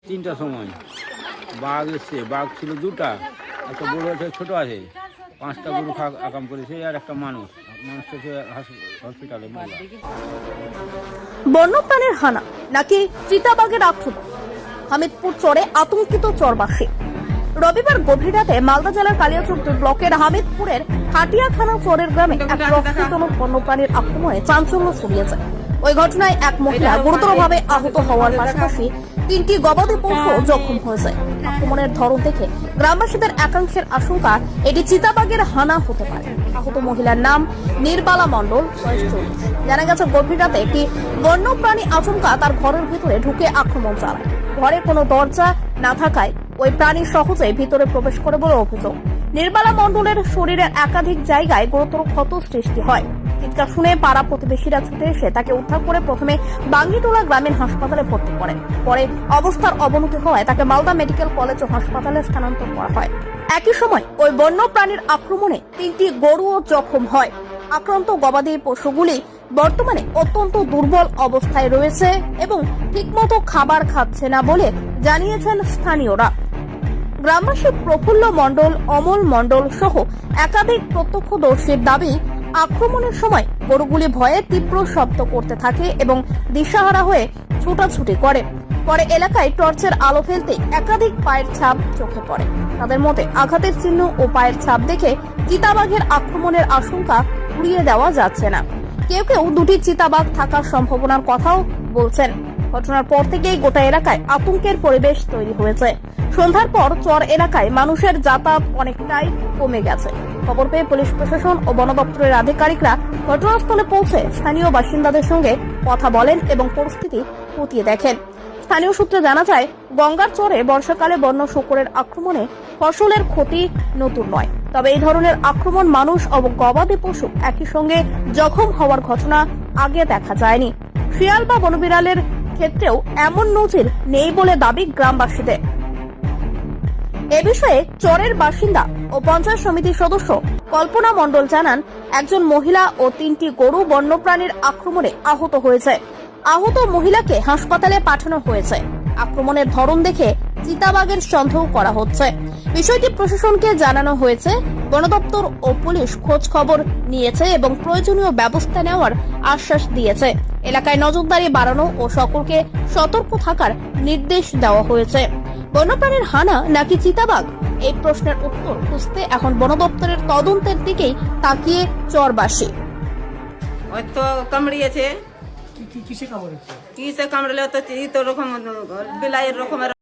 তিনটার সময় বাঘ এসছে, বাঘ ছিল দুটা, একটা বড় আছে ছোট আছে, 5টা গরু আকাম করেছে আর একটা মানুষ হসপিটালে। বন্যপ্রাণীর হানা নাকি চিতাবাঘের আক্রমণ, হামিদপুর চরে আতঙ্কিত চরবাসী। রবিবার গভীর রাতে মালদা জেলার কালিয়াচক ব্লকের হামিদপুরের হাটিয়াখানা চরের গ্রামে এক রহস্যজনক বন্যপ্রাণীর আক্রমণে চাঞ্চল্য ছড়িয়েছে। ওই ঘটনায় এক মহিলা গুরুতরভাবে আহত হওয়ার পাশাপাশি 3টি গবাদি পশু জখম হয়েছে। আক্রমণের ধরন দেখে গ্রামবাসীদের একাংশের আশঙ্কা এটি চিতাবাঘের হানা হতে পারে। আহত মহিলার নাম নির্বালা মণ্ডল, বয়স 40। জানা গেছে গভীর রাতে একটি বন্যপ্রাণী আচমকা তার ঘরের ভিতরে ঢুকে আক্রমণ চালায়। ঘরে কোনো দরজা না থাকায় ওই প্রাণী সহজে ভিতরে প্রবেশ করে বলে অভিযোগ। নির্বালা মণ্ডলের শরীরের একাধিক জায়গায় গুরুতর ক্ষত সৃষ্টি হয়। চিৎকার শুনে পাড়া প্রতিবেশীরা ছুটে এসে তাকে উদ্ধার করে প্রথমে বাঙ্গিটোলা গ্রামীণ হাসপাতালে ভর্তি করেন। পরে অবস্থার অবনতি হওয়ায় তাকে মালদা মেডিকেল কলেজ ও হাসপাতালে স্থানান্তর করা হয়। একই সময় ওই বন্য প্রাণীর আক্রমণে 3টি গরুও জখম হয়। আক্রান্ত গবাদি পশুগুলি বর্তমানে অত্যন্ত দুর্বল অবস্থায় রয়েছে এবং ঠিকমতো খাবার খাচ্ছে না বলে জানিয়েছেন স্থানীয়রা। গ্রামবাসী প্রফুল্ল মণ্ডল, অমল মণ্ডল সহ একাধিক প্রত্যক্ষদর্শীর দাবি, আক্রমণের সময় গরুগুলি ভয়ে তীব্র শব্দ করতে থাকে এবং দিশাহারা হয়ে ছুটাছুটি করে। পরে এলাকায় টর্চের আলো ফেলতে একাধিক পায়ের ছাপ চোখে পড়ে। তাদের মতে আঘাতের চিহ্ন ও পায়ের ছাপ দেখে চিতাবাঘের আক্রমণের আশঙ্কা উড়িয়ে দেওয়া যাচ্ছে না। কেউ কেউ 2টি চিতাবাঘ থাকার সম্ভাবনার কথাও বলছেন। ঘটনার পর থেকেই গোটা এলাকায় আতঙ্কের পরিবেশ তৈরি হয়েছে। সন্ধ্যার পর চর এলাকায় মানুষের যাতায়াত অনেকটাই কমে গেছে। খবর পেয়ে পুলিশ প্রশাসন ও বন দপ্তরের আধিকারিকরা ঘটনাস্থলে পৌঁছে স্থানীয় বাসিন্দাদের সঙ্গে কথা বলেন এবং পরিস্থিতি খতিয়ে দেখেন। স্থানীয় সূত্রে জানা যায়, গঙ্গার চরে বর্ষাকালে বন্য শূকরের আক্রমণে ফসলের ক্ষতি নতুন নয়। তবে এই ধরনের আক্রমণ মানুষ ও গবাদি পশু একই সঙ্গে জখম হওয়ার ঘটনা আগে দেখা যায়নি। শিয়াল বা বনবিড়ালের ক্ষেত্রেও এমন নজির নেই বলে দাবি গ্রামবাসীদের। এ বিষয়ে চরের বাসিন্দা ও পঞ্চায়েত সমিতির সদস্য কল্পনা মণ্ডল জানান, একজন মহিলা ও 3টি গরু বন্যপ্রাণীর আক্রমণে আহত হয়েছে। আহত মহিলাকে হাসপাতালে পাঠানো হয়েছে। আক্রমণের ধরন দেখে চিতাবাঘের সন্দেহ করা হচ্ছে। বিষয়টি প্রশাসনকে জানানো হয়েছে। বন দপ্তর ও পুলিশ খোঁজ খবর নিয়েছে এবং প্রয়োজনীয় ব্যবস্থা নেওয়ার আশ্বাস দিয়েছে। এলাকায় নজরদারি বাড়ানো ও সকলকে সতর্ক থাকার নির্দেশ দেওয়া হয়েছে। বন্যপ্রাণীর হানা নাকি চিতাবাঘ, এই প্রশ্নের উত্তর খুঁজতে এখন বন দপ্তরের তদন্তের দিকেই তাকিয়ে চরবাসী। ওই তো কামড়িয়েছে। কিসে কামড়েছে? কিসে কামড়ালে তো রকম বিলাইয়ের রকমের